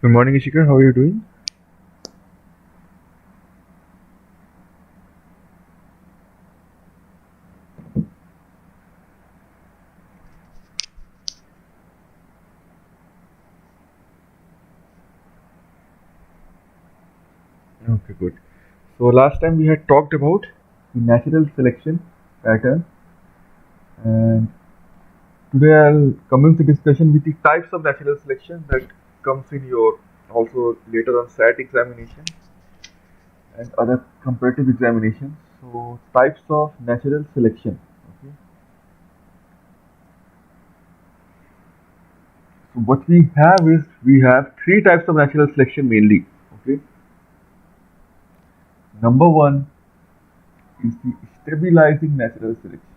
Good morning, Ishika. How are you doing? Okay, good. So last time we had talked about the natural selection pattern, and today I'll commence the discussion with the types of natural selection that comes in your also later on SAT examination and other comparative examinations. So types of natural selection. Okay. So what we have is we have three types of natural selection mainly. Okay. Number one is the stabilizing natural selection.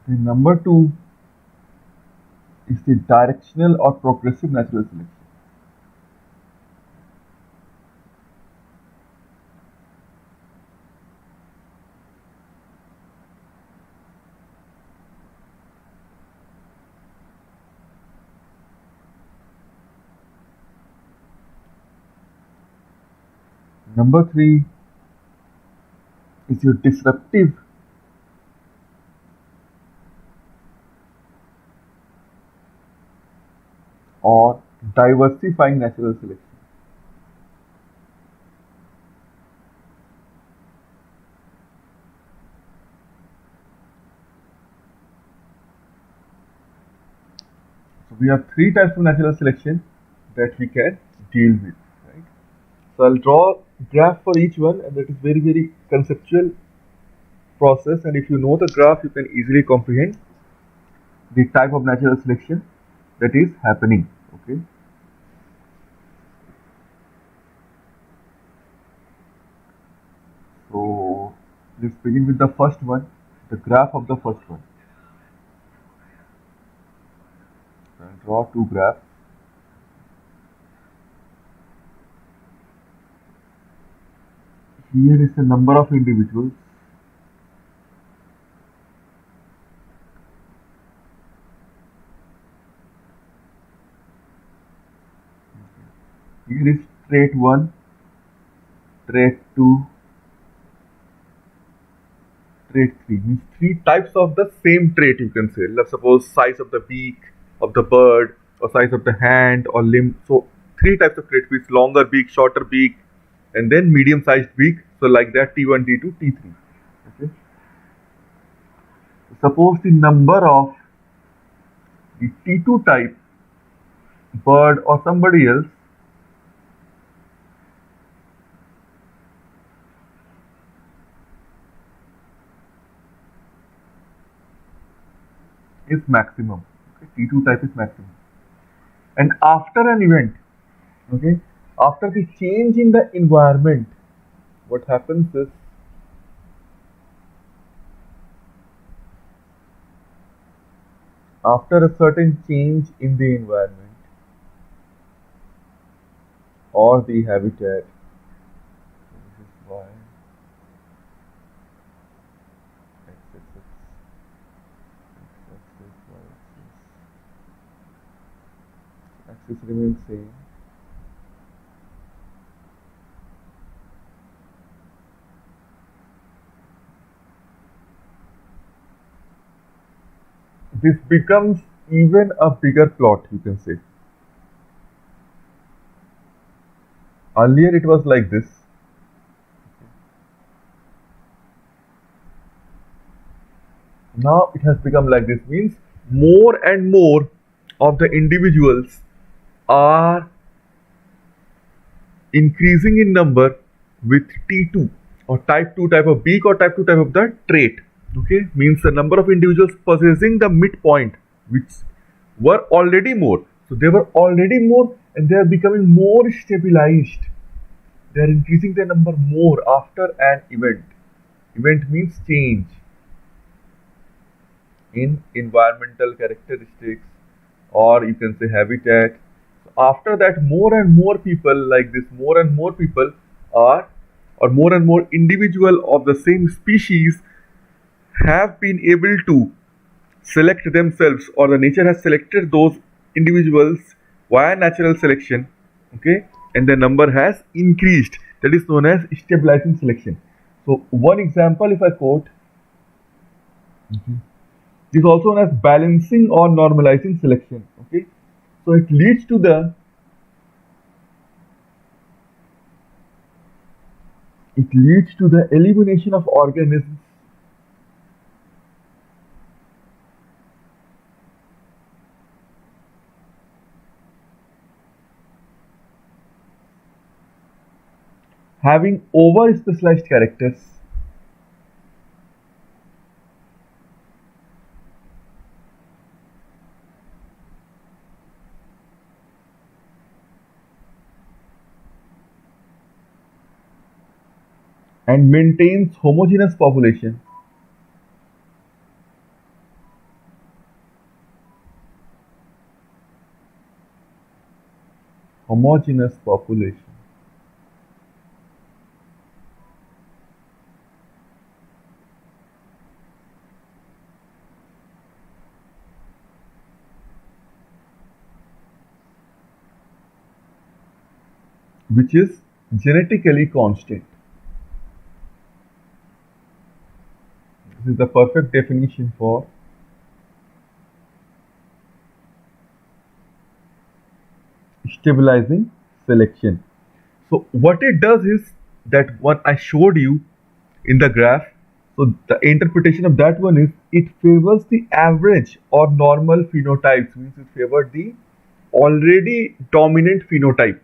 The number two is the directional or progressive natural selection. Number three is your disruptive or diversifying natural selection. So we have three types of natural selection that we can deal with. Right? So I'll draw a graph for each one, and that is very conceptual process. And if you know the graph, you can easily comprehend the type of natural selection that is happening. Okay. So let's begin with the first one, the graph of the first one. So I'll draw two graphs. Here is the number of individuals. Here is trait 1, trait 2, trait 3. Means three types of the same trait, you can say. Let's suppose size of the beak of the bird, or size of the hand or limb. So three types of traits, with longer beak, shorter beak, and then medium sized beak. So like that, T1, T2, T3. Okay. Suppose the number of the T2 type bird or somebody else is maximum. Okay. T2 type is maximum. And after an event, okay, after the change in the environment, what happens is after a certain change in the environment or the habitat, this is y, x axis, x axis, y axis remains same. This becomes even a bigger plot, you can say. Earlier it was like this. Now it has become like this. Means more and more of the individuals are increasing in number with T2 or type 2 type of beak or type 2 type of the trait. Okay, means the number of individuals possessing the midpoint, which were already more. So they were already more and they are becoming more stabilized. They are increasing their number more after an event. Event means change in environmental characteristics, or you can say habitat. So after that, more and more people like this, more and more people are or more and more individual of the same species have been able to select themselves, or the nature has selected those individuals via natural selection, okay, and the number has increased. That is known as stabilizing selection. So one example, if I quote, is also known as balancing or normalizing selection. Okay, so it leads to the elimination of organisms having over specialized characters and maintains homogeneous population. Homogeneous population. Which is genetically constant. This is the perfect definition for stabilizing selection. So what it does is that what I showed you in the graph, so the interpretation of that one is it favors the average or normal phenotypes, means it favored the already dominant phenotype,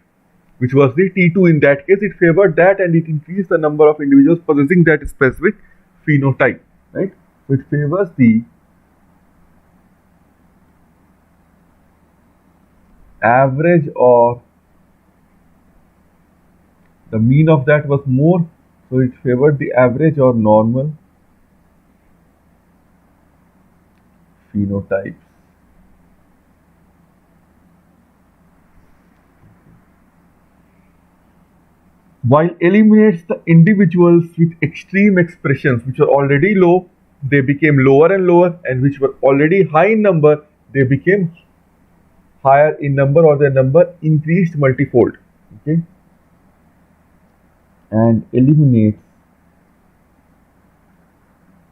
which was the T2. In that case, it favored that and it increased the number of individuals possessing that specific phenotype, right? So it favors the average, or the mean of that was more, so it favored the average or normal phenotypes. While eliminates the individuals with extreme expressions which are already low, they became lower and lower, and which were already high in number, they became higher in number, or their number increased multifold. Okay, and eliminates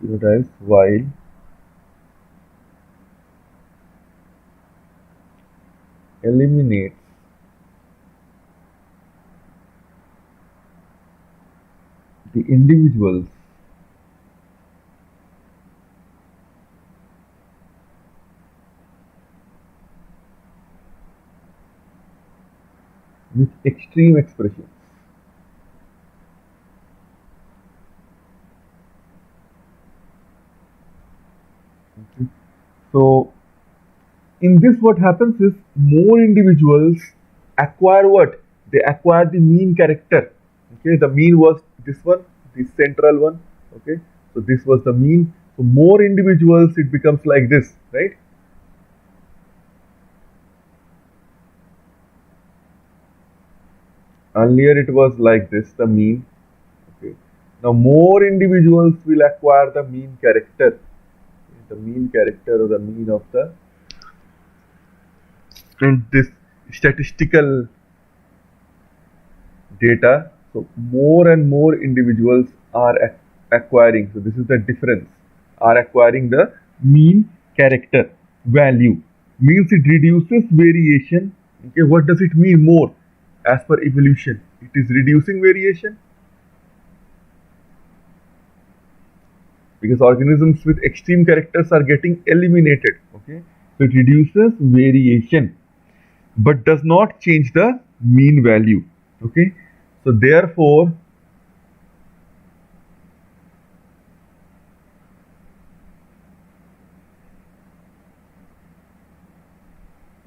phenotypes while eliminates the individuals with extreme expressions. Okay. So in this, what happens is more individuals acquire what? They acquire the mean character. Okay, the mean was this one, the central one. Okay, so this was the mean. So more individuals, it becomes like this, right? Earlier it was like this, the mean. Okay, now more individuals will acquire the mean character, the mean character or the mean of the, and this statistical data. So more and more individuals are acquiring, so this is the difference, are acquiring the mean character value, means it reduces variation. Okay, what does it mean more? As per evolution, it is reducing variation, because organisms with extreme characters are getting eliminated. Okay, so it reduces variation but does not change the mean value. Okay, so therefore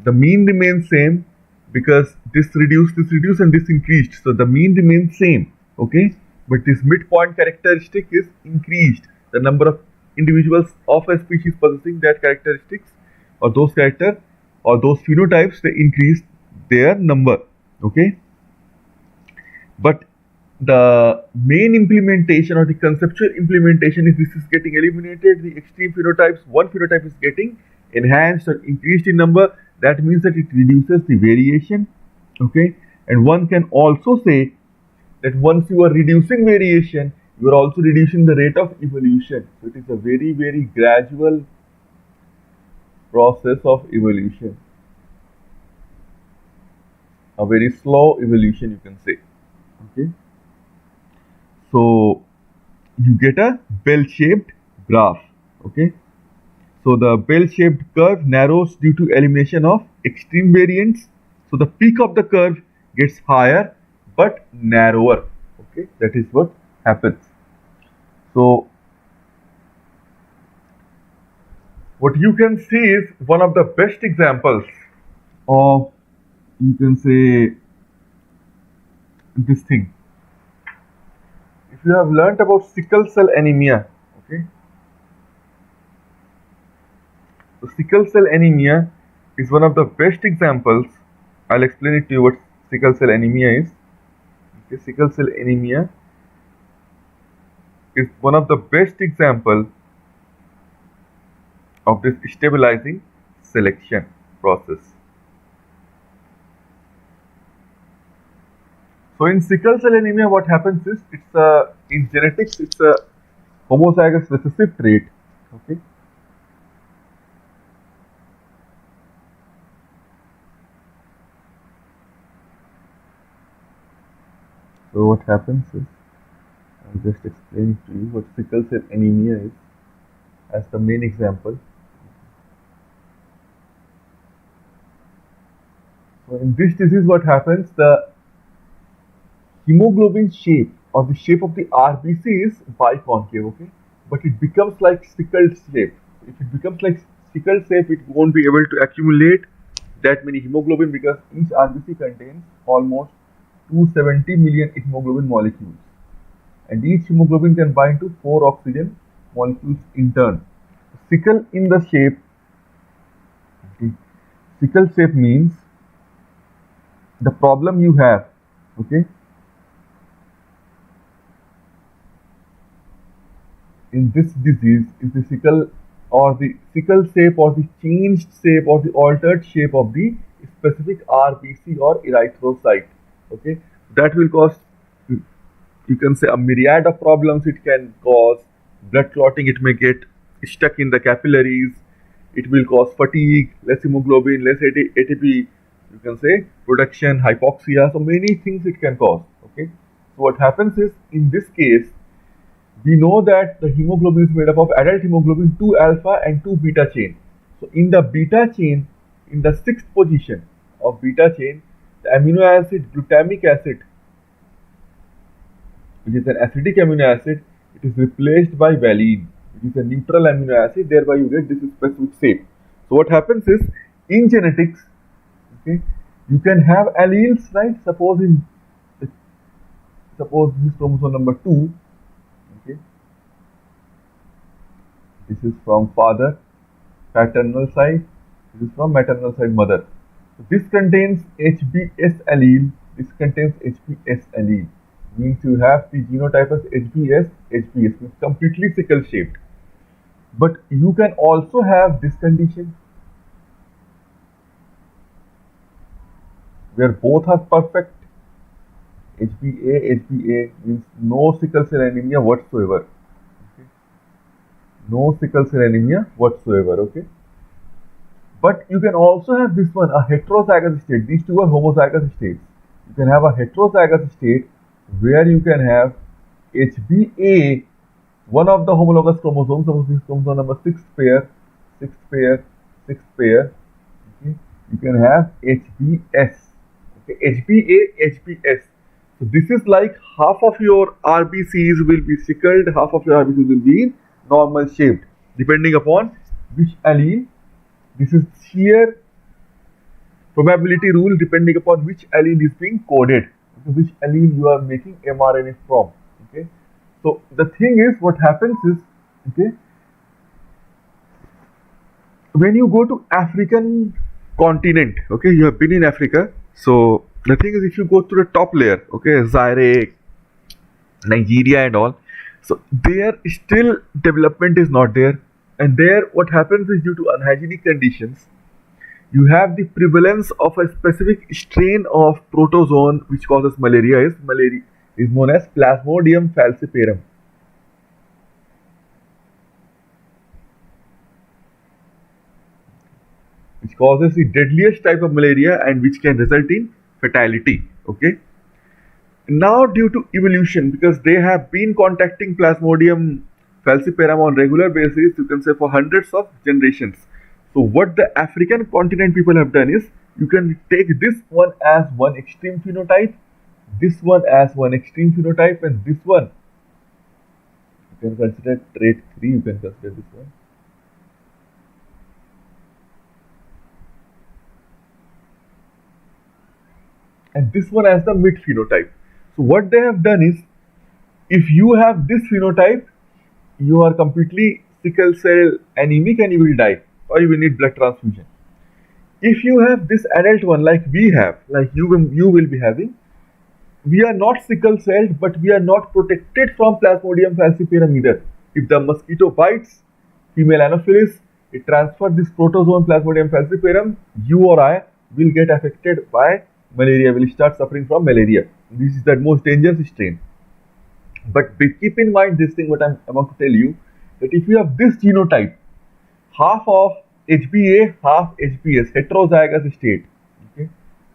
the mean remains same, because this reduced and this increased, so the mean remains same. Okay, but this midpoint characteristic is increased, the number of individuals of a species possessing that characteristics, or those character or those phenotypes, they increase their number. Okay, but the main implementation or the conceptual implementation is this is getting eliminated, the extreme phenotypes, one phenotype is getting enhanced or increased in number. That means that it reduces the variation. Okay, and one can also say that once you are reducing variation, you are also reducing the rate of evolution. So it is a very, very gradual process of evolution, a very slow evolution, you can say. Okay, so you get a bell-shaped graph. Okay, so the bell-shaped curve narrows due to elimination of extreme variants. So the peak of the curve gets higher but narrower. Okay, that is what happens. So what you can see is one of the best examples of, you can say, this thing. If you have learnt about sickle cell anemia, okay, so sickle cell anemia is one of the best examples. I'll explain it to you what sickle cell anemia is. Okay, sickle cell anemia is one of the best example of this stabilizing selection process. So in sickle cell anemia, what happens is in genetics it's a homozygous recessive trait. Okay. So what happens is, I'll just explain to you what sickle cell anemia is as the main example. So in this disease, what happens, the hemoglobin shape or the shape of the RBC is biconcave, okay, but it becomes like sickled shape. If it becomes like sickled shape, it won't be able to accumulate that many hemoglobin because each RBC contains almost 270 million hemoglobin molecules, and each hemoglobin can bind to 4 oxygen molecules in turn. Sickle in the shape, okay, sickle shape means the problem you have, okay, in this disease is the sickle or the sickle shape or the changed shape or the altered shape of the specific RBC or erythrocyte. Okay, that will cause, you can say, a myriad of problems. It can cause blood clotting, it may get stuck in the capillaries, it will cause fatigue, less hemoglobin, less ATP, you can say, production, hypoxia, so many things it can cause. Okay, so what happens is, in this case, we know that the hemoglobin is made up of adult hemoglobin 2 alpha and 2 beta chain. So in the beta chain, in the 6th position of beta chain, the amino acid glutamic acid, which is an acidic amino acid, it is replaced by valine, which is a neutral amino acid, thereby you get this specific shape. So what happens is, in genetics, okay, you can have alleles, right? Suppose this is chromosome number 2, okay, this is from father, paternal side, this is from maternal side, mother. So this contains HBS allele, this contains HBS allele, means you have the genotype as HBS, means completely sickle shaped. But you can also have this condition where both are perfect, HBA means no sickle cell anemia whatsoever. Okay. No sickle cell anemia whatsoever, okay. But you can also have this one, a heterozygous state. These two are homozygous states. You can have a heterozygous state where you can have HBA, one of the homologous chromosomes, suppose this is chromosome number 6th pair, 6th pair, 6th pair. Okay. You can have HBS. Okay. HBA, HBS. So this is like half of your RBCs will be sickled, half of your RBCs will be normal shaped, depending upon which allele. This is sheer probability rule, depending upon which allele is being coded, which allele you are making mRNA from. Okay, so the thing is, what happens is, okay, when you go to African continent, okay, you have been in Africa. So the thing is, if you go to the top layer, okay, Zaire, Nigeria and all. So there still development is not there, and there what happens is due to unhygienic conditions, you have the prevalence of a specific strain of protozoan which causes malaria is known as Plasmodium falciparum, which causes the deadliest type of malaria and which can result in fatality. Okay. Now, due to evolution, because they have been contacting Plasmodium falciparum on regular basis, you can say for hundreds of generations. So, what the African continent people have done is, you can take this one as one extreme phenotype, this one as one extreme phenotype, and this one you can consider trait 3, you can consider this one. And this one as the mid phenotype. So, what they have done is, if you have this phenotype, you are completely sickle cell anemic and you will die, or you will need blood transfusion. If you have this adult one like we have, like you will be having, we are not sickle celled, but we are not protected from Plasmodium falciparum either. If the mosquito bites female Anopheles, it transfers this protozoan Plasmodium falciparum, you or I will get affected by malaria, will start suffering from malaria. This is the most dangerous strain. But keep in mind this thing what I'm about to tell you, that if you have this genotype, half of HBA, half HBS, heterozygous state, okay,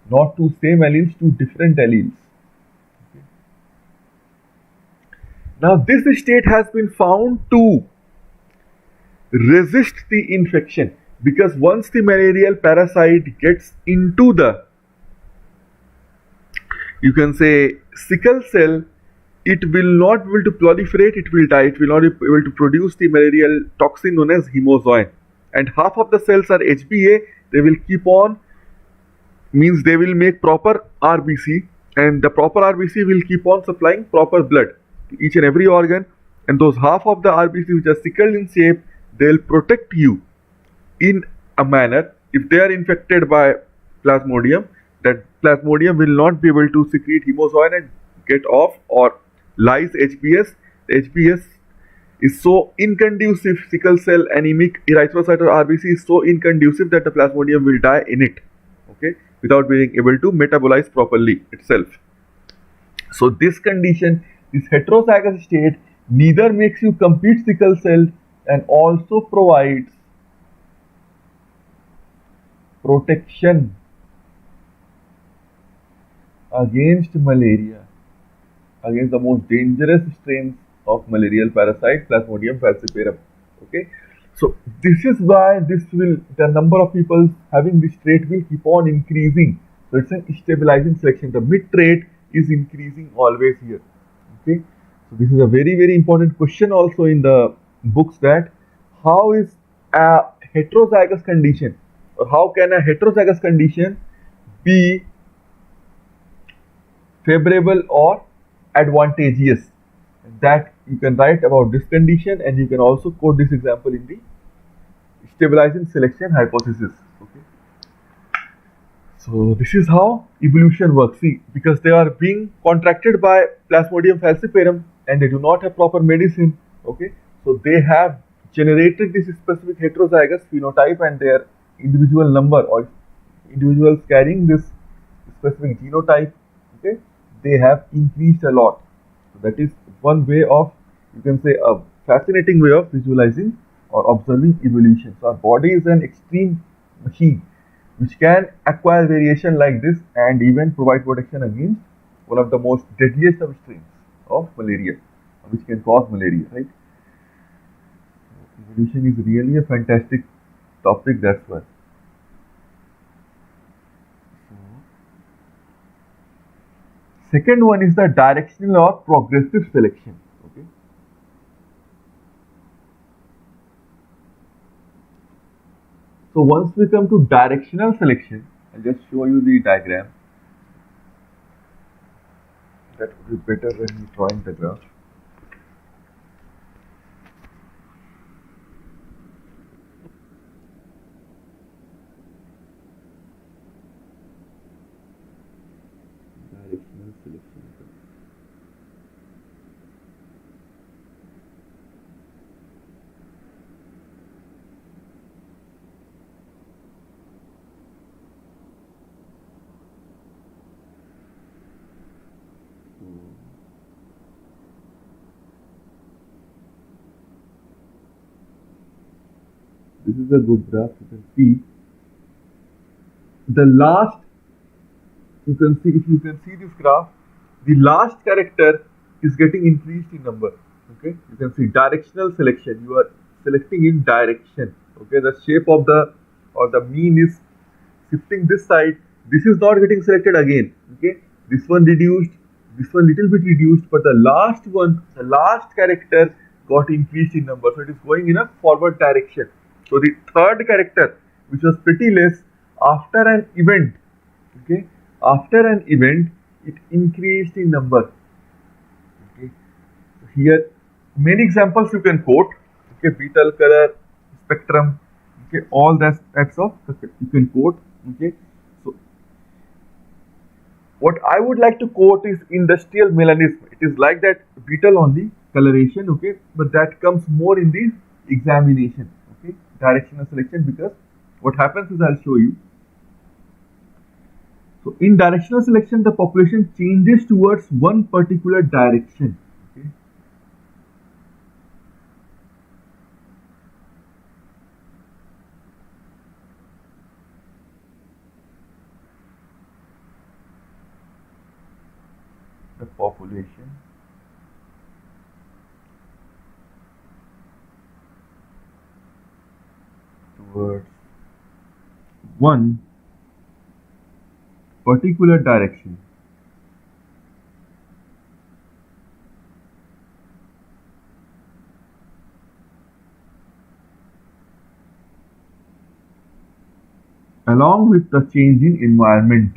not two same alleles, two different alleles. Okay. Now this state has been found to resist the infection, because once the malarial parasite gets into the, you can say, sickle cell, it will not be able to proliferate, it will die, it will not be able to produce the malarial toxin known as hemozoin. And half of the cells are HbA, they will keep on, means they will make proper RBC, and the proper RBC will keep on supplying proper blood to each and every organ, and those half of the RBC which are sickled in shape, they will protect you in a manner. If they are infected by Plasmodium, that Plasmodium will not be able to secrete hemozoin and get off or lyse HBS. The HBS is so inconducive, sickle cell anemic erythrocyte or RBC is so inconducive that the Plasmodium will die in it, okay, without being able to metabolize properly itself. So this condition, this heterozygous state, neither makes you complete sickle cell and also provides protection against malaria, against the most dangerous strains of malarial parasite, Plasmodium falciparum. Okay, so this is why the number of people having this trait will keep on increasing. So it's an stabilizing selection. The mid trait is increasing always here. Okay, so this is a very important question also in the books, that how is a heterozygous condition, or how can a heterozygous condition be favorable or advantageous. That you can write about this condition, and you can also quote this example in the stabilizing selection hypothesis. Okay. So this is how evolution works. See, because they are being contracted by Plasmodium falciparum and they do not have proper medicine. Okay, so they have generated this specific heterozygous phenotype, and their individual number or individuals carrying this specific genotype, okay, they have increased a lot. So that is one way of, you can say, a fascinating way of visualizing or observing evolution. So our body is an extreme machine which can acquire variation like this and even provide protection against one of the most deadliest of strains of malaria, which can cause malaria, right? Evolution is really a fantastic topic, that's why. Second one is the directional or progressive selection. Okay. So once we come to directional selection, I'll just show you the diagram. That would be better when we drawing the graph. Directional selection. This is a good graph. You can see the last, you can see, if you can see this graph, the last character is getting increased in number. Okay, you can see directional selection, you are selecting in direction. Okay, the shape of the or the mean is shifting this side. This is not getting selected again. Okay, this one reduced, this one little bit reduced, but the last one, the last character got increased in number, so it is going in a forward direction. So the third character, which was pretty less, after an event, okay, after an event it increased in number. Okay, so here many examples you can quote. Okay, beetle color spectrum, okay, all that types of you can quote. Okay, so what I would like to quote is industrial melanism. It is like that beetle only coloration, okay, but that comes more in the examination. Okay, directional selection, because what happens is, I'll show you. So in directional selection, the population changes towards one particular direction. Okay. The population towards one particular direction. Along with the change in environment.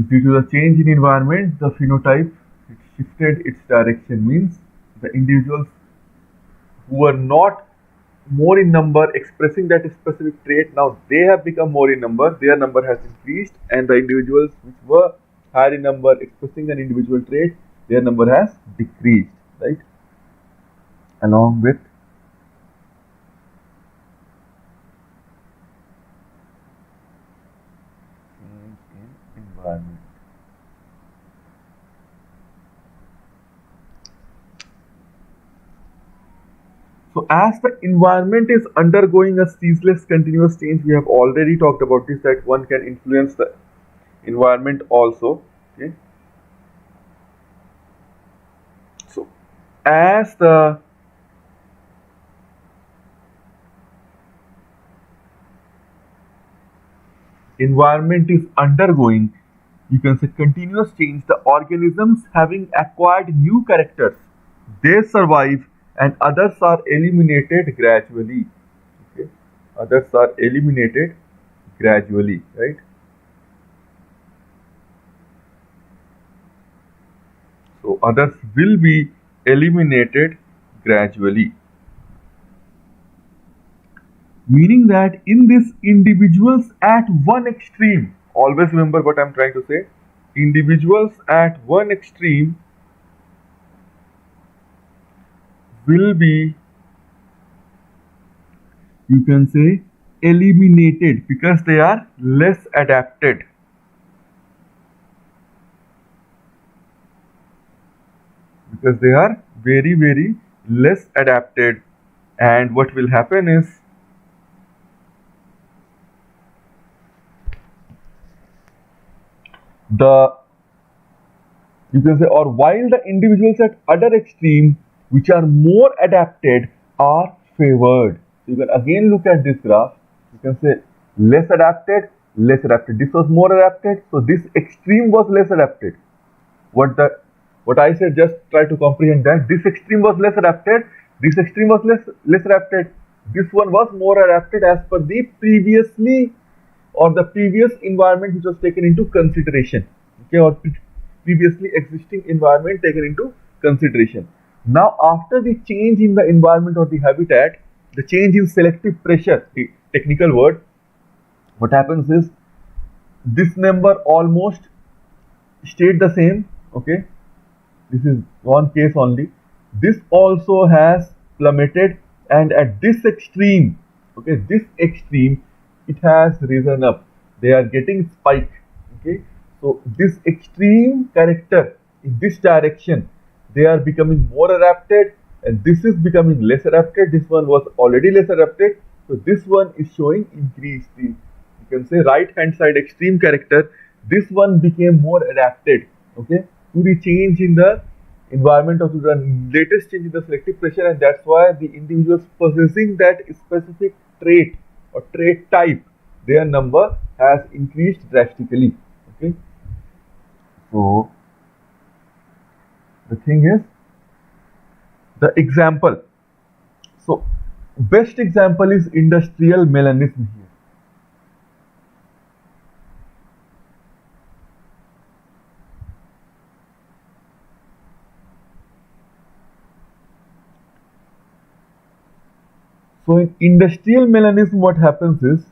Due to the change in environment, the phenotype it shifted its direction, means the individuals who were not more in number expressing that specific trait, now they have become more in number, their number has increased, and the individuals which were higher in number expressing an individual trait, their number has decreased, right? Along with change in environment. So as the environment is undergoing a ceaseless continuous change, we have already talked about this, that one can influence the environment also. Okay. So as the environment is undergoing, you can say, continuous change, the organisms having acquired new characters, they survive and others are eliminated gradually. Okay, others are eliminated gradually, right? So others will be eliminated gradually, meaning that in this, individuals at one extreme, always remember what I'm trying to say, individuals at one extreme will be, you can say, eliminated because they are less adapted. Because they are very less adapted, and what will happen is, you can say, or while the individuals at other extreme which are more adapted are favored. So you can again look at this graph, you can say less adapted, less adapted. This was more adapted, so this extreme was less adapted. What I said, just try to comprehend that. This extreme was less adapted, this extreme was less adapted, this one was more adapted as per the previously or the previous environment which was taken into consideration. Okay, or previously existing environment taken into consideration. Now after the change in the environment or the habitat, the change in selective pressure, the technical word, what happens is, this number almost stayed the same. Okay, this is one case only. This also has plummeted, and at this extreme, okay, this extreme, it has risen up. They are getting spike. Okay, so this extreme character in this direction, they are becoming more adapted, and this is becoming less adapted. This one was already less adapted, so this one is showing increase. You can say right hand side extreme character. This one became more adapted, okay, to the change in the environment or to the latest change in the selective pressure, and that's why the individuals possessing that specific trait or trait type, their number has increased drastically. Okay, so the thing is, the example. So best example is industrial melanism here. So in industrial melanism, what happens is,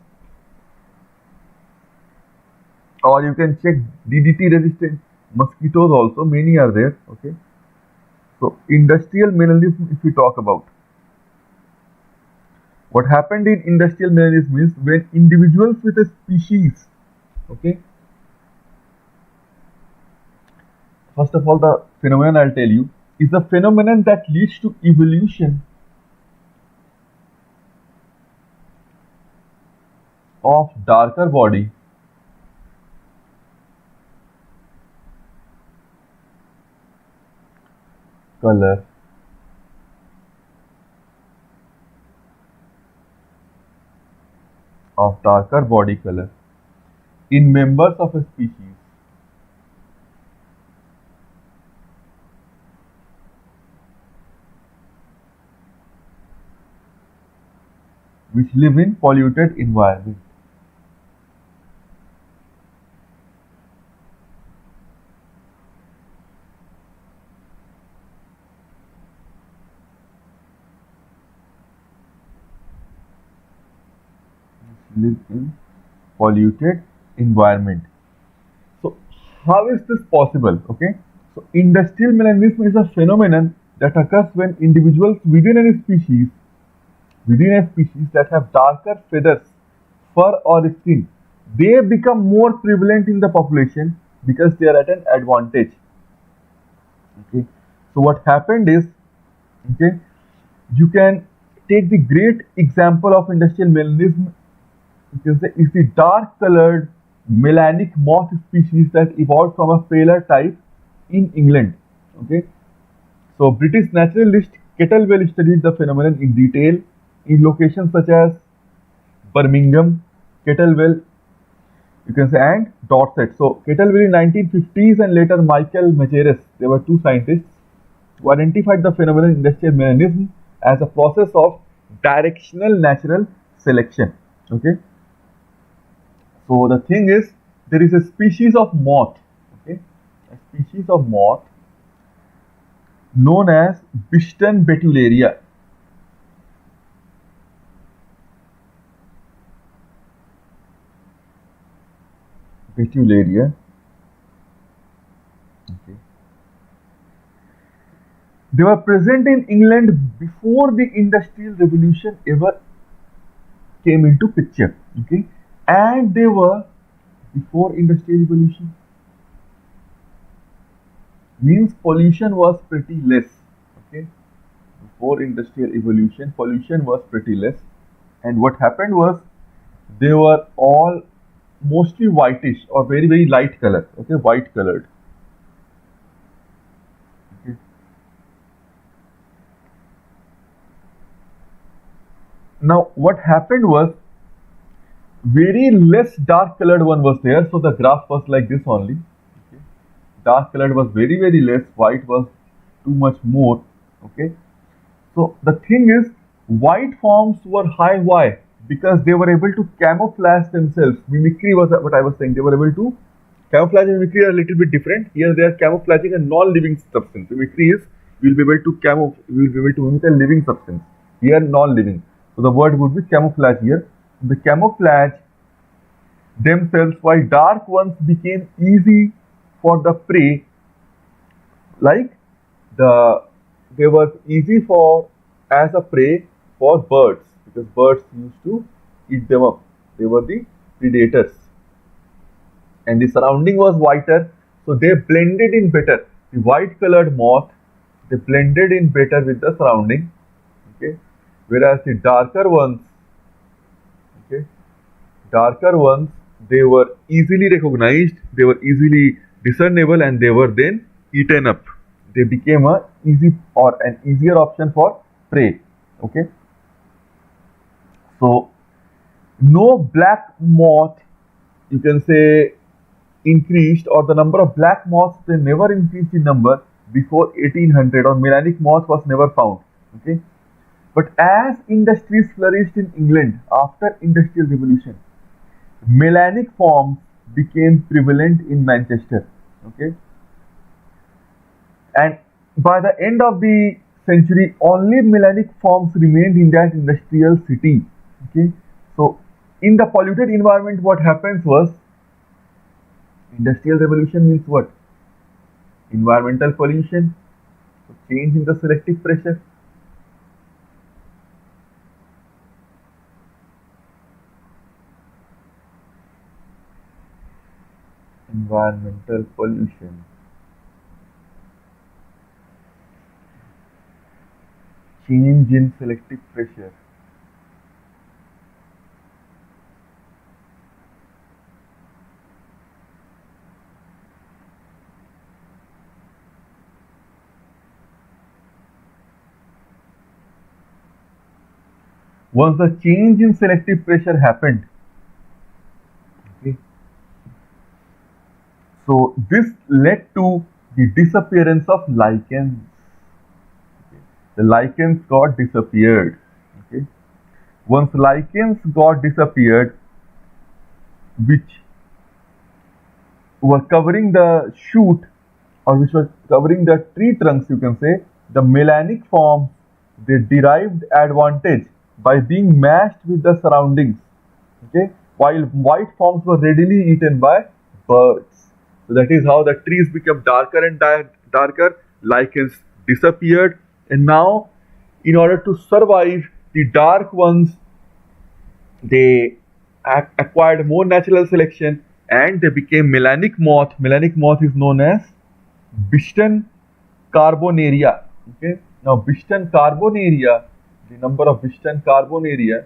or you can check DDT resistant mosquitoes also, many are there. Okay, so industrial melanism, if we talk about, what happened in industrial melanism is when individuals with a species, okay, first of all, the phenomenon I'll tell you is a phenomenon that leads to evolution of darker body color in members of a species which live in polluted environment. Live in polluted environment. So how is this possible? Okay, so industrial melanism is a phenomenon that occurs when individuals within a species that have darker feathers, fur or skin, they become more prevalent in the population because they are at an advantage. Okay, so what happened is, okay, you can take the great example of industrial melanism. You can say is the dark colored melanic moth species that evolved from a paler type in England. Okay, so British naturalist Kettlewell studied the phenomenon in detail in locations such as Birmingham, Kettlewell, you can say, and Dorset. So Kettlewell in 1950s and later Michael Majerus, they were two scientists who identified the phenomenon industrial melanism as a process of directional natural selection. Okay, so the thing is, there is a species of moth, okay, a species of moth known as Biston betularia. Betularia. Okay. They were present in England before the Industrial Revolution ever came into picture. Okay, and they were before Industrial Revolution means pollution was pretty less. Okay, before Industrial Evolution, pollution was pretty less, and what happened was they were all mostly whitish or very light color. Okay, white colored. Okay. Now what happened was very less dark colored one was there, so the graph was like this only. Okay. Dark colored was very less, white was too much more. Okay, so the thing is, white forms were high. Why? Because they were able to camouflage themselves. Mimicry was what I was saying. They were able to camouflage and mimicry are a little bit different. Here they are camouflaging a non-living substance. Mimicry is you will be able to mimic a living substance. Here non-living. So the word would be camouflage here. The camouflage themselves, while dark ones became easy for the prey, like they were easy for as a prey for birds, because birds used to eat them up. They were the predators, and the surrounding was whiter, so they blended in better. The white colored moth they blended in better with the surrounding. Okay, whereas the okay, darker ones, they were easily recognized, they were easily discernible, and they were then eaten up. They became a easy or an easier option for prey. Okay, so no black moth, you can say, increased, or the number of black moths, they never increased in number before 1800, or melanic moth was never found. Okay, but as industries flourished in England after industrial revolution, melanic forms became prevalent in Manchester. Okay, and by the end of the century, only melanic forms remained in that industrial city. Okay, so in the polluted environment, what happens was, industrial revolution means what? Environmental pollution, so change in the selective pressure. Environmental pollution, change in selective pressure. Once the change in selective pressure happened, okay, so this led to the disappearance of lichens. Okay. The lichens got disappeared. Okay. Once lichens got disappeared, which were covering the shoot, or which was covering the tree trunks, you can say, the melanic forms, they derived advantage by being matched with the surroundings. Okay, while white forms were readily eaten by birds. So that is how the trees become darker and darker, lichens disappeared, and now, in order to survive, the dark ones, they acquired more natural selection, and they became melanic moth. Melanic moth is known as Biston carbonaria. Okay, now Biston carbonaria, the number of Biston carbonaria,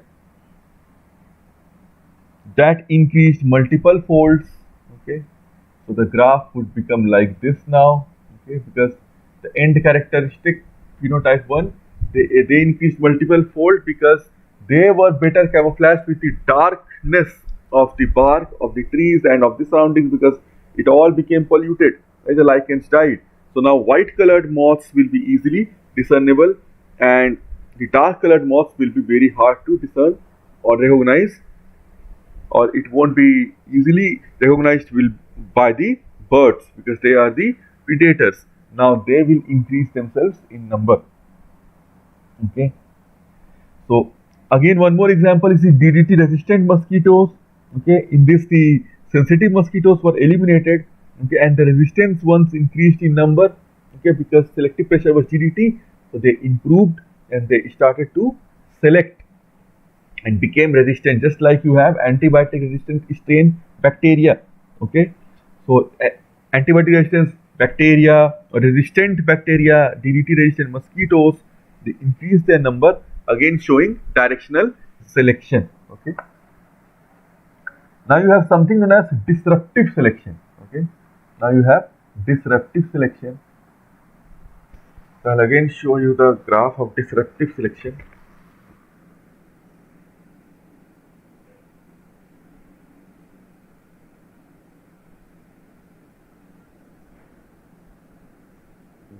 that increased multiple folds. Okay, so the graph would become like this now. Okay, because the end characteristic phenotype 1, they increased multiple fold because they were better camouflaged with the darkness of the bark of the trees and of the surroundings, because it all became polluted, right? The lichens died. So now white colored moths will be easily discernible, and the dark colored moths will be very hard to discern or recognize, or it won't be easily recognized by the birds, because they are the predators. Now they will increase themselves in number. Okay, so again, one more example is the DDT resistant mosquitoes. Okay, in this the sensitive mosquitoes were eliminated. Okay, and the resistance ones increased in number. Okay, because selective pressure was DDT, so they improved and they started to select and became resistant, just like you have antibiotic resistant strain bacteria. Okay, so antibiotic resistant bacteria or resistant bacteria, DDT resistant mosquitoes, they increase their number, again showing directional selection. Okay, now you have something known as disruptive selection. Okay, now you have disruptive selection. So I'll again show you the graph of disruptive selection.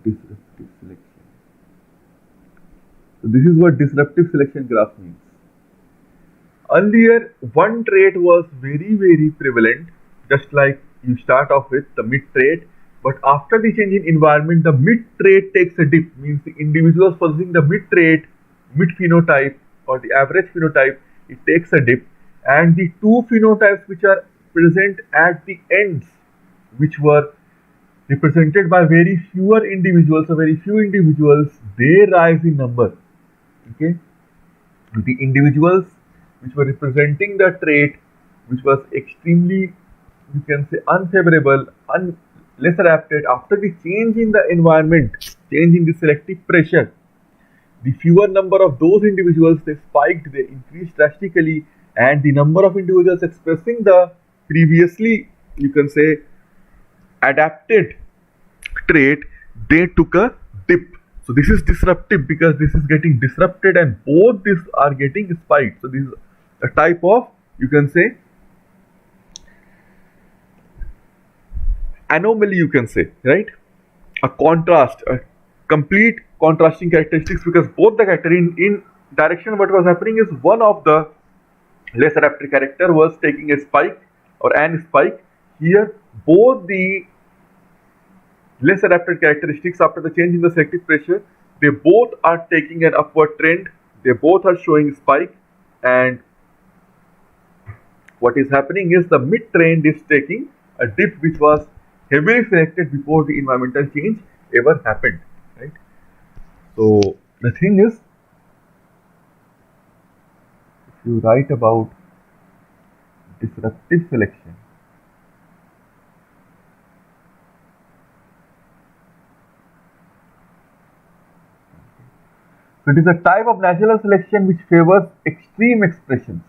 Disruptive selection. So this is what disruptive selection graph means. Earlier, one trait was very prevalent, just like you start off with the mid trait, but after the change in environment, the mid trait takes a dip, means the individuals possessing the mid trait, mid phenotype, or the average phenotype, it takes a dip, and the two phenotypes which are present at the ends, which were represented by very fewer individuals, or very few individuals, they rise in number. Okay, the individuals which were representing the trait which was extremely, you can say, unfavorable, less adapted, after the change in the environment, change in the selective pressure, the fewer number of those individuals they spiked, they increased drastically, and the number of individuals expressing the previously, you can say, adapted trait, they took a dip. So this is disruptive because this is getting disrupted and both these are getting spiked. So this is a type of, you can say, anomaly, you can say, right? A contrast, a complete contrasting characteristics, because both the character in direction what was happening is one of the less adapted character was taking a spike or an spike. Here both the less adapted characteristics after the change in the selective pressure, they both are taking an upward trend, they both are showing spike, and what is happening is the mid trend is taking a dip which was heavily selected before the environmental change ever happened, right? So the thing is, if you write about disruptive selection, so it is a type of natural selection which favors extreme expressions.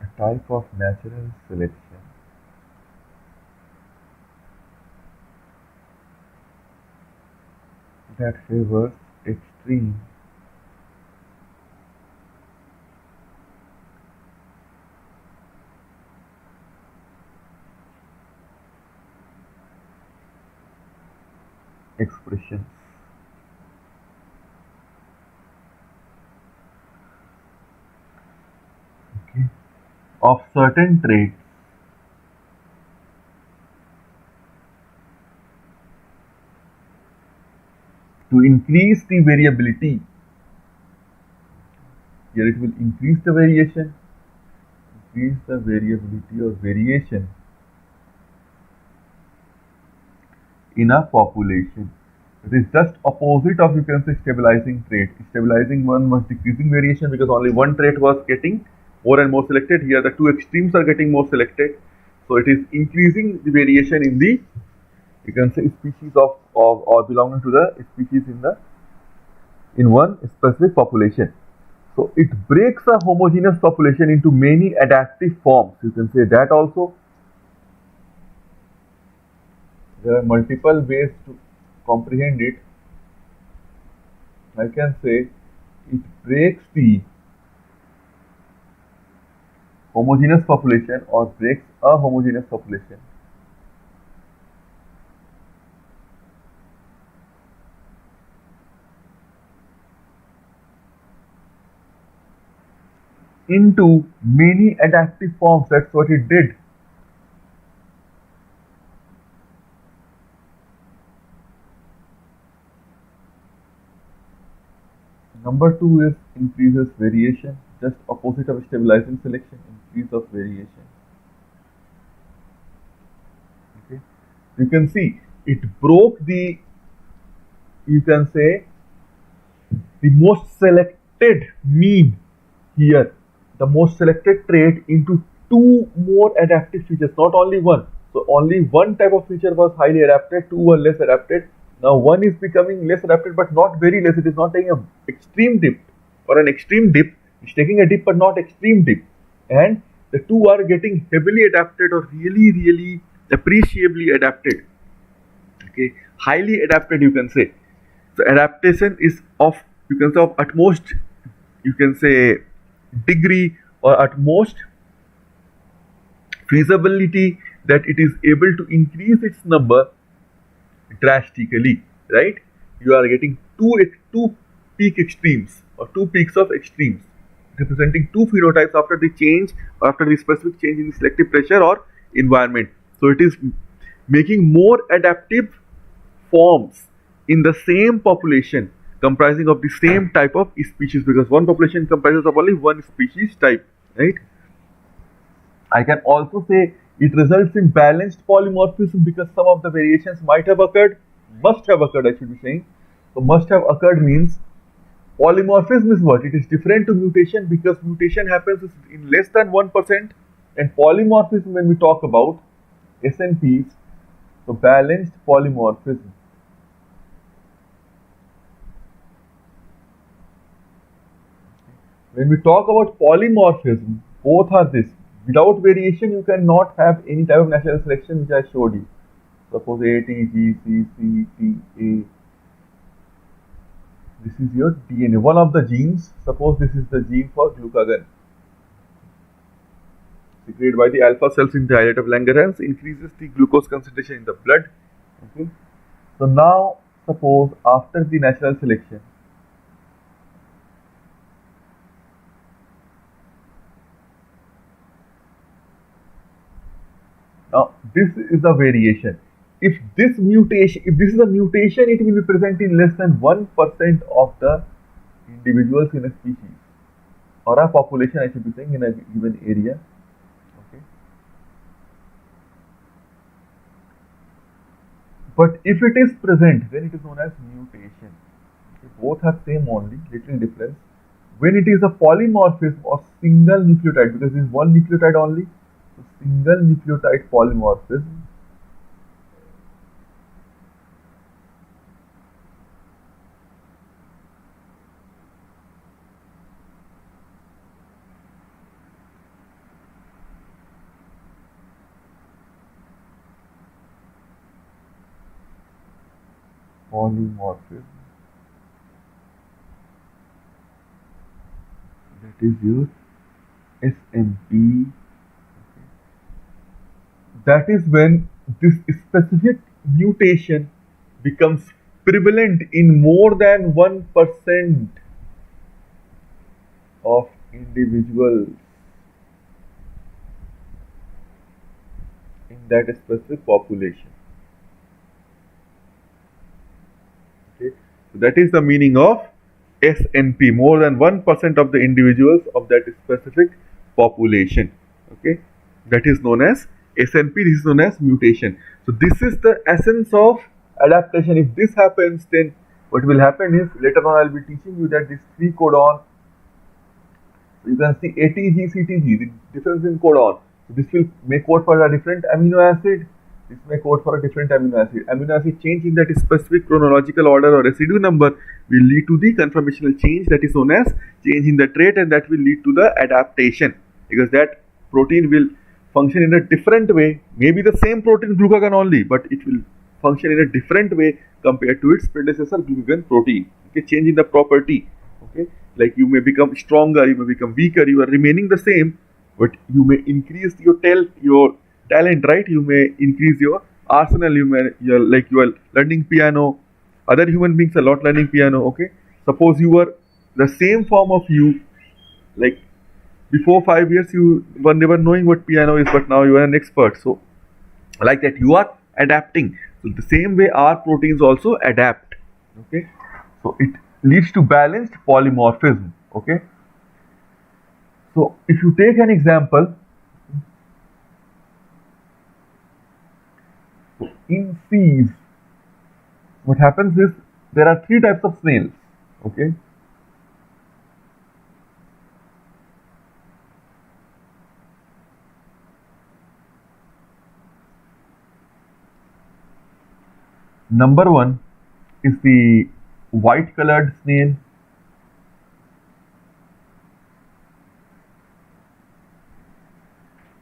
A type of natural selection that favors extreme expressions. Okay. Of certain traits to increase the variability. Here it will increase the variation, increase the variability or variation in a population. It is just opposite of, you can say, stabilizing trait. Stabilizing one was decreasing variation because only one trait was getting more and more selected. Here the two extremes are getting more selected. So it is increasing the variation in the, you can say, species of or belonging to the species in one specific population. So it breaks a homogeneous population into many adaptive forms. You can say that also. There are multiple ways to comprehend it. I can say it breaks the homogeneous population or breaks a homogeneous population into many adaptive forms. That's what it did. Number two is increases variation, just opposite of stabilizing selection, increase of variation. Okay, you can see it broke the, you can say, the most selected mean here, the most selected trait into two more adaptive features, not only one. So only one type of feature was highly adapted, two were less adapted. Now one is becoming less adapted, but not very less. It is not taking an extreme dip or an extreme dip. It's taking a dip but not extreme dip. And the two are getting heavily adapted or really appreciably adapted. Okay, highly adapted, you can say. So adaptation is of, you can say, of utmost, you can say, degree or utmost feasibility that it is able to increase its number drastically, right? You are getting two peak extremes or two peaks of extremes representing two phenotypes after the change, after the specific change in the selective pressure or environment. So it is making more adaptive forms in the same population comprising of the same type of species, because one population comprises of only one species type, right? I can also say it results in balanced polymorphism because some of the variations might have occurred, must have occurred, I should be saying. So must have occurred means polymorphism is what? It is different to mutation because mutation happens in less than 1%, And polymorphism, when we talk about SNPs, so balanced polymorphism. When we talk about polymorphism, both are this. Without variation, you cannot have any type of natural selection which I showed you. Suppose A, T, G, C, C, T, A. This is your DNA. One of the genes, suppose this is the gene for glucagon. Secreted by the alpha cells in the islet of Langerhans, increases the glucose concentration in the blood. Okay. So now, suppose after the natural selection, now this is a variation. If this is a mutation, it will be present in less than 1% of the individuals in a species or a population, I should be saying, in a given area. Okay. But if it is present, then it is known as mutation. Okay. Both are same only, little difference. When it is a polymorphism or single nucleotide, because it is one nucleotide only, so single nucleotide polymorphism. Polymorphism. That is your SNP. That is when this specific mutation becomes prevalent in more than 1% of individuals in that specific population. Okay. So that is the meaning of SNP, more than 1% of the individuals of that specific population. Okay. That is known as SNP, this is known as mutation. So this is the essence of adaptation. If this happens, then what will happen is, later on I will be teaching you that this 3 codon, you can see ATG, CTG, the difference in codon. So this will may code for a different amino acid, this may code for a different amino acid. Amino acid change in that specific chronological order or residue number will lead to the conformational change, that is known as change in the trait, and that will lead to the adaptation, because that protein will function in a different way, maybe the same protein glucagon only, but it will function in a different way compared to its predecessor glucagon protein. Okay, change in the property. Okay, like you may become stronger, you may become weaker, you are remaining the same, but you may increase your talent, right? You may increase your arsenal. You are learning piano. Other human beings are not learning piano. Okay, suppose you were the same form of you, like before 5 years you were never knowing what piano is, but now you are an expert. So like that, you are adapting. So the same way our proteins also adapt. Okay, so it leads to balanced polymorphism. Okay, so if you take an example, in seas, what happens is, there are 3 types of snails. Okay, number 1 is the white colored snail.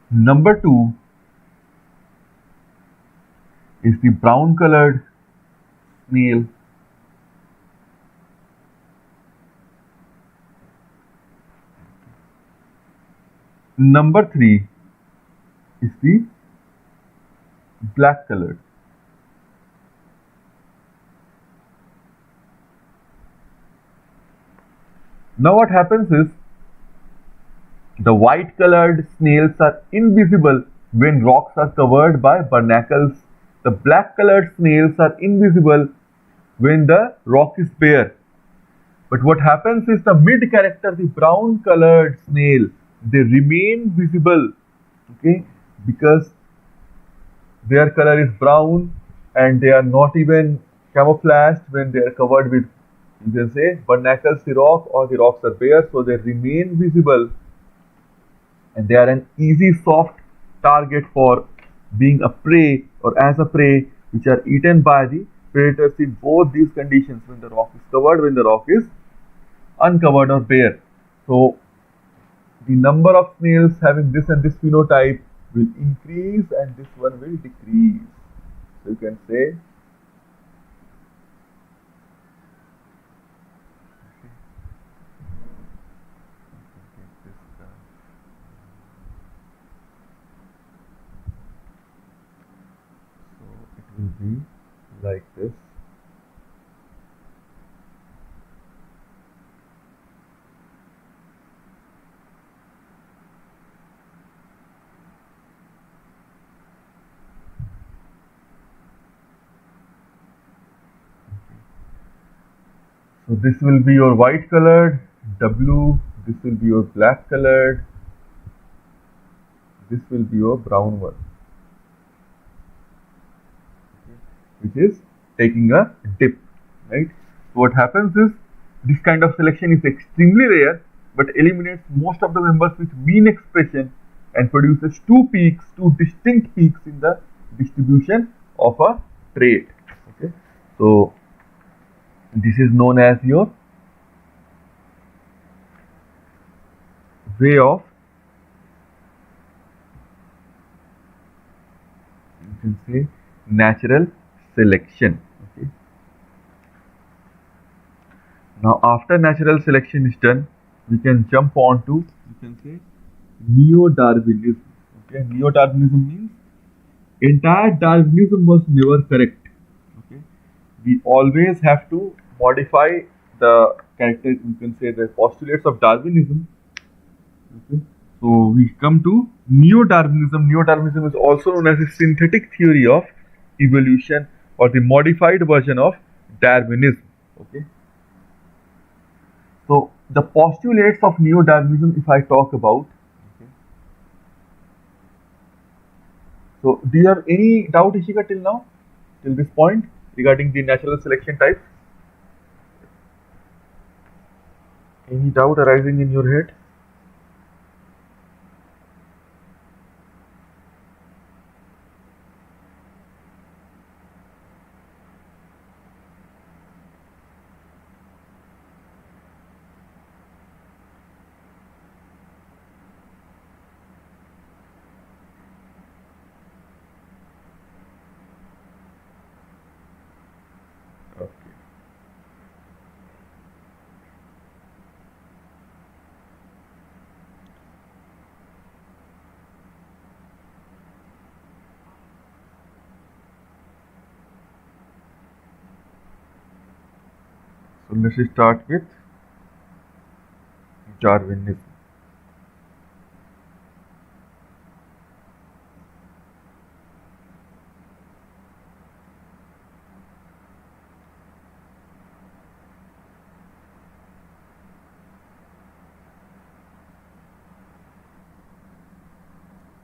Number 2 is the brown colored snail. Number 3 is the black colored. Now what happens is, the white colored snails are invisible when rocks are covered by barnacles. The black colored snails are invisible when the rock is bare. But what happens is, the mid character, the brown colored snail, they remain visible. Okay, because their color is brown and they are not even camouflaged when they are covered with, you can say, barnacles, the rock, or the rocks are bare, so they remain visible. and they are an easy soft target for being a prey or as a prey, which are eaten by the predators in both these conditions, when the rock is covered, when the rock is uncovered or bare. So the number of snails having this and this phenotype will increase and this one will decrease. So you can say it will be like this. So this will be your white colored W, this will be your black colored, this will be your brown one, which is taking a dip, right? So what happens is, this kind of selection is extremely rare, but eliminates most of the members with mean expression and produces two peaks, two distinct peaks in the distribution of a trait. Okay, so this is known as your way of, you can say, natural selection. Okay. Now after natural selection is done, we can jump on to, you can say, Neo-Darwinism. Okay, Neo-Darwinism means entire Darwinism was never correct. Okay, we always have to modify the character, you can say, the postulates of Darwinism. Okay, so we come to Neo-Darwinism. Neo-Darwinism is also known as a synthetic theory of evolution, or the modified version of Darwinism. Okay, so the postulates of Neo-Darwinism, if I talk about, okay. So do you have any doubt, Ishika, till now, till this point, regarding the natural selection types? Any doubt arising in your head? Okay. So let's start with Darwinism.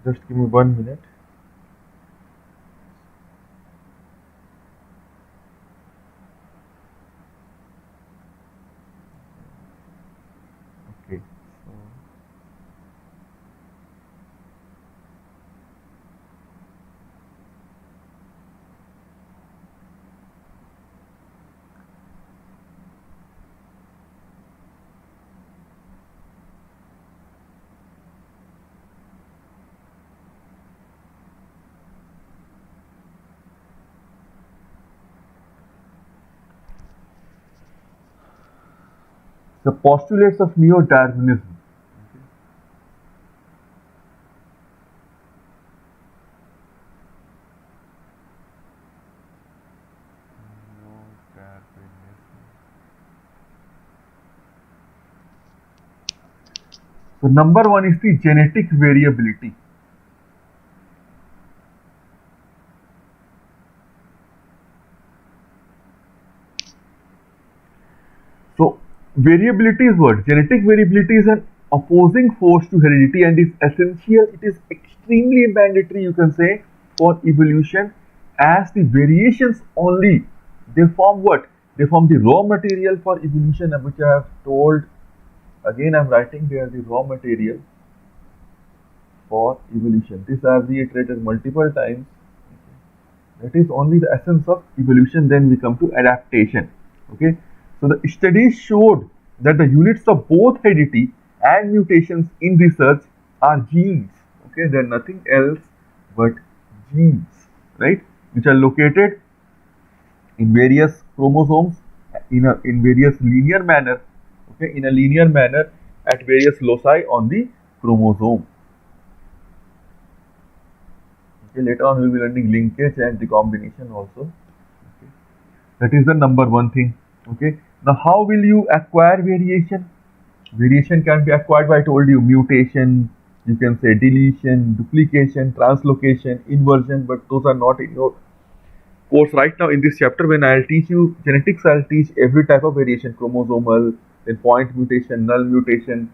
Just give me 1 minute. Okay. So the postulates of Neo-Darwinism. So number one is the genetic variability. So variability is what? Genetic variability is an opposing force to heredity and is essential. It is extremely mandatory, you can say, for evolution, as the variations only, they form what? They form the raw material for evolution, which I have told. Again, I am writing there the raw material. for evolution. This I have reiterated multiple times. That is only the essence of evolution. Then we come to adaptation. Okay. So the studies showed that the units of both heredity and mutations in research are genes. Okay, they are nothing else but genes, right? Which are located in various chromosomes in various linear manner. Okay, in a linear manner at various loci on the chromosome. Okay, later on we will be learning linkage and recombination also. Okay. That is the number one thing. Okay. Now how will you acquire variation? Variation can be acquired by, I told you, mutation, you can say deletion, duplication, translocation, inversion, but those are not in your course right now in this chapter. When I'll teach you genetics, I'll teach every type of variation, chromosomal, then point mutation, null mutation,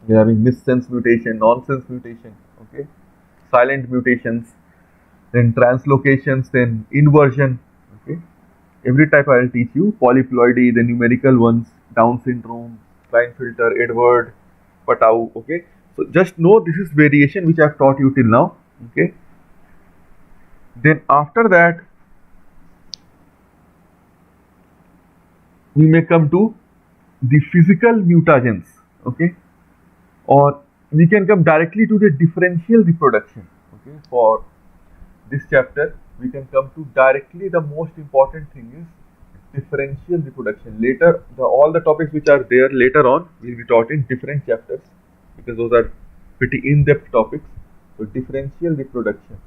you're having missense mutation, nonsense mutation, okay, silent mutations, then translocations, then inversion, okay. Every type I'll teach you, polyploidy, the numerical ones, Down syndrome, Klinefelter, Edward, Patau, okay. So just know this is variation which I've taught you till now, okay. Then after that, we may come to the physical mutagens, okay, or we can come directly to the differential reproduction, okay. For this chapter, we can come to directly the most important thing is differential reproduction. Later, all the topics which are there later on will be taught in different chapters because those are pretty in-depth topics. So differential reproduction.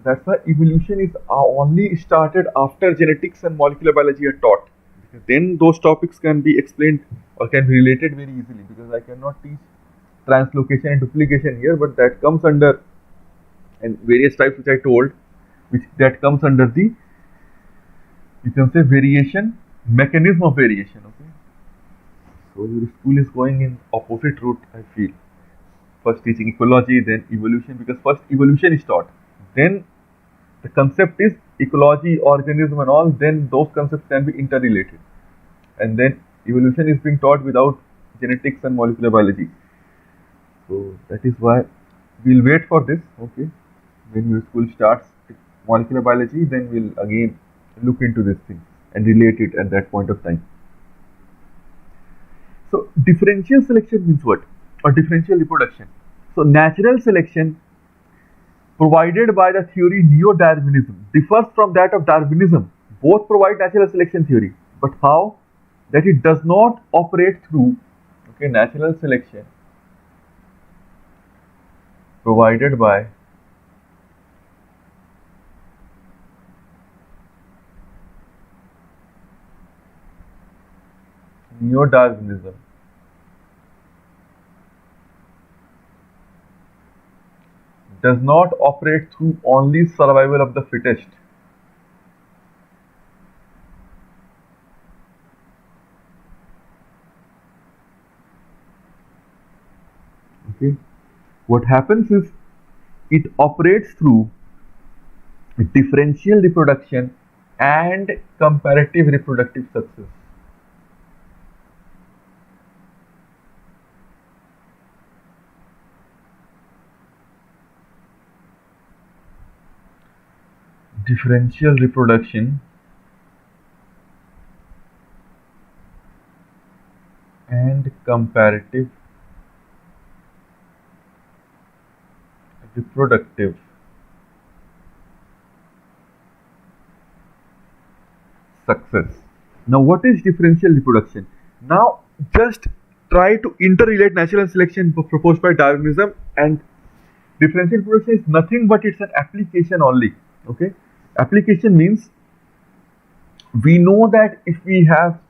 That's why evolution is only started after genetics and molecular biology are taught. Because then those topics can be explained or can be related very easily, because I cannot teach translocation and duplication here, but that comes under, and various types which I told, which that comes under the, you can say, variation, mechanism of variation, okay. So your school is going in opposite route, I feel. First teaching ecology, then evolution, because first evolution is taught, then the concept is ecology, organism and all, then those concepts can be interrelated. And then evolution is being taught without genetics and molecular biology. So that is why we'll wait for this, okay. When your school starts molecular biology, then we'll again look into this thing and relate it at that point of time. So differential selection means what? Or differential reproduction. So natural selection provided by the theory Neo-Darwinism differs from that of Darwinism. Both provide natural selection theory, but how? That it does not operate through, okay, natural selection provided by Neo-Darwinism does not operate through only survival of the fittest. Okay. What happens is it operates through differential reproduction and comparative reproductive success. Differential reproduction and comparative reproductive success. Now what is differential reproduction? Now just try to interrelate natural selection proposed by Darwinism and differential reproduction is nothing but it's an application only, okay. Application means we know that if we have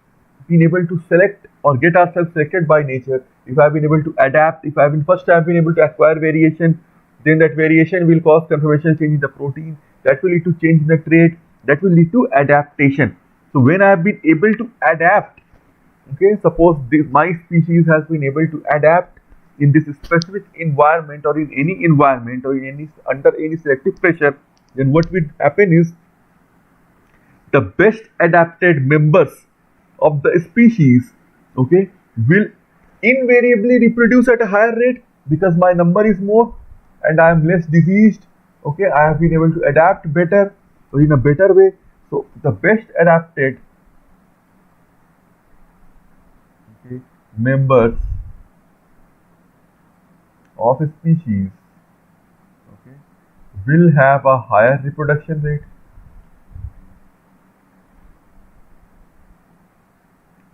been able to select or get ourselves selected by nature, if I have been able to adapt, if I have been able to acquire variation, then that variation will cause conformational change in the protein, that will lead to change in the trait, that will lead to adaptation. So when I have been able to adapt, okay, suppose my species has been able to adapt in this specific environment or in any environment or in under any selective pressure, then what will happen is the best adapted members of the species, okay, will invariably reproduce at a higher rate because my number is more and I am less diseased. Okay, I have been able to adapt better or in a better way. So the best adapted, okay, members of a species, okay, will have a higher reproduction rate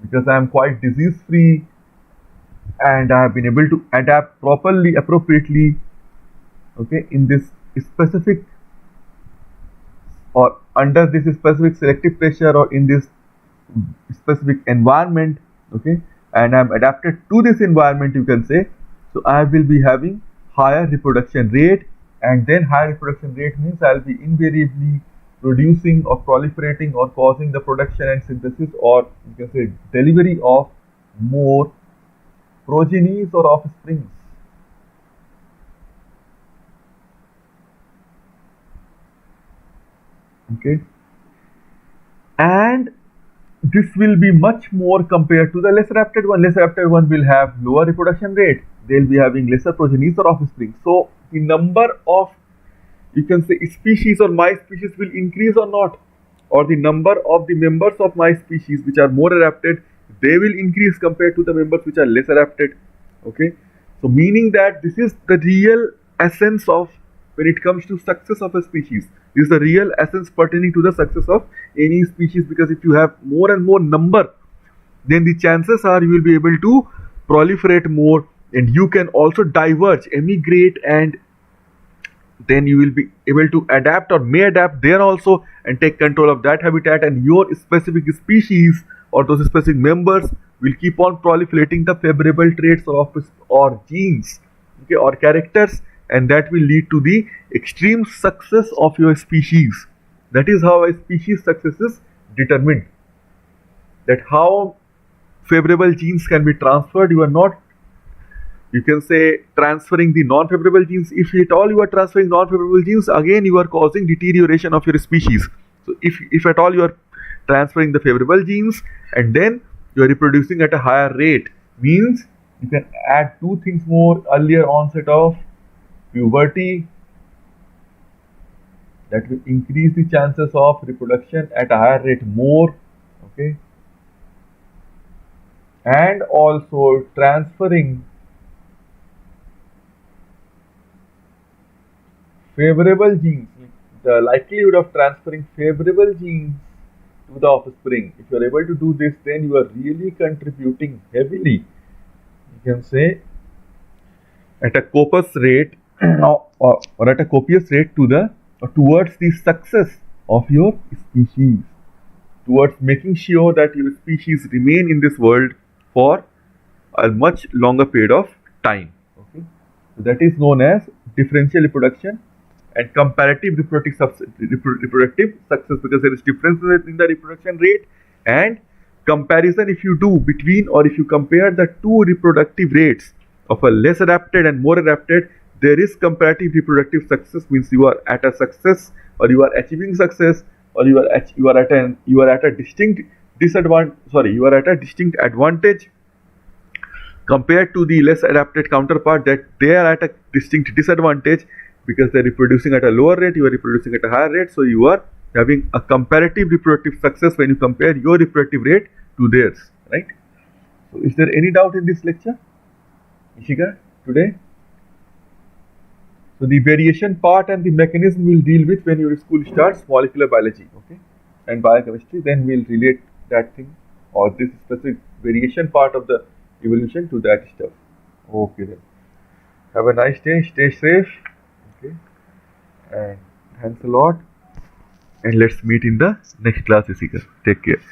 because I am quite disease free and I have been able to adapt properly, appropriately, okay, in this specific or under this specific selective pressure or in this specific environment, okay, and I'm adapted to this environment, you can say. So I will be having higher reproduction rate, and then higher reproduction rate means I'll be invariably producing or proliferating or causing the production and synthesis, or you can say delivery of more progenies or offsprings. Okay, and this will be much more compared to the less adapted one. Less adapted one will have lower reproduction rate. They'll be having lesser progenies or offspring. So the number of, you can say, species or my species will increase or not, or the number of the members of my species which are more adapted, they will increase compared to the members which are less adapted. Okay, so meaning that this is the real essence of when it comes to success of a species. This is the real essence pertaining to the success of any species, because if you have more and more number, then the chances are you will be able to proliferate more, and you can also diverge, emigrate, and then you will be able to adapt or may adapt there also and take control of that habitat, and your specific species or those specific members will keep on proliferating the favorable traits or genes, okay, or characters, and that will lead to the extreme success of your species. That is how a species success is determined, that how favorable genes can be transferred. You are not, you can say, transferring the non-favorable genes. If at all you are transferring non-favorable genes, again you are causing deterioration of your species. So if at all you are transferring the favorable genes and then you are reproducing at a higher rate, means you can add two things more: earlier onset of puberty, that will increase the chances of reproduction at a higher rate more, okay, and also transferring favorable genes, the likelihood of transferring favorable genes to the offspring. If you are able to do this, then you are really contributing heavily, you can say, at a copious rate or at a copious rate to the towards the success of your species, towards making sure that your species remain in this world for a much longer period of time. Okay, so that is known as differential reproduction and comparative reproductive success, because there is difference in the reproduction rate and comparison. If you do between, or if you compare the two reproductive rates of a less adapted and more adapted, there is comparative reproductive success, means you are at a success, or you are achieving success, or you are at a distinct disadvantage. Sorry, you are at a distinct advantage compared to the less adapted counterpart, that they are at a distinct disadvantage because they are reproducing at a lower rate, you are reproducing at a higher rate. So you are having a comparative reproductive success when you compare your reproductive rate to theirs, right? So is there any doubt in this lecture, Ishika, today? So the variation part and the mechanism we'll deal with when your school starts molecular biology, okay, and biochemistry. Then we'll relate that thing or this specific variation part of the evolution to that stuff. Okay then. Have a nice day. Stay safe. Okay. And thanks a lot. And let's meet in the next class, Ishika. Take care.